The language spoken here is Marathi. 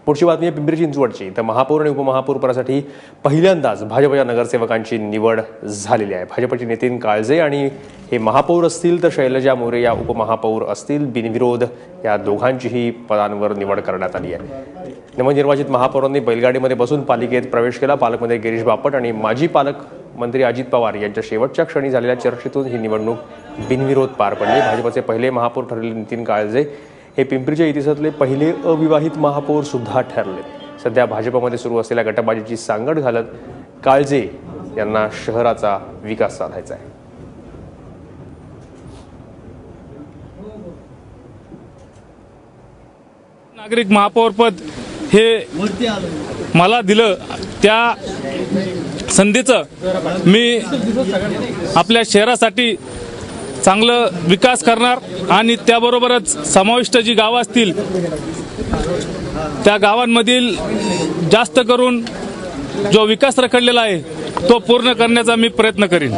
पुढची बातमी आहे पिंपरी चिंचवडची। तर महापौर आणि उपमहापौर पदासाठी पहिल्यांदाच भाजपच्या नगरसेवकांची निवड झालेली आहे। भाजपचे नितीन काळजे आणि हे महापौर असतील तर शैलजा मोरे या उपमहापौर असतील। बिनविरोध या दोघांचीही पदांवर निवड करण्यात आली आहे। नवनिर्वाचित महापौरांनी बैलगाडीमध्ये बसून पालिकेत प्रवेश केला। पालकमंत्री गिरीश बापट आणि माजी पालकमंत्री अजित पवार यांच्या शेवटच्या क्षणी झालेल्या चर्चेतून ही निवडणूक बिनविरोध पार पडली। भाजपचे पहिले महापौर ठरलेले नितीन काळजे हे पिंपरीच्या इतिहासातले पहिले अविवाहित महापौर सुद्धा ठरले। सध्या भाजपमध्ये सुरू असलेल्या गटबाजीची सांगड घालत काळजे यांना शहराचा विकास साधायचा आहे। नागरिक महापौर पद हे मला दिलं त्या संधीचं मी आपल्या शहरासाठी चांगलं विकास करणार आणि त्याबरोबरच समाविष्ट जी गावं असतील त्या गावांमधील जास्त करून जो विकास रखडलेला आहे तो पूर्ण करण्याचा मी प्रयत्न करीन।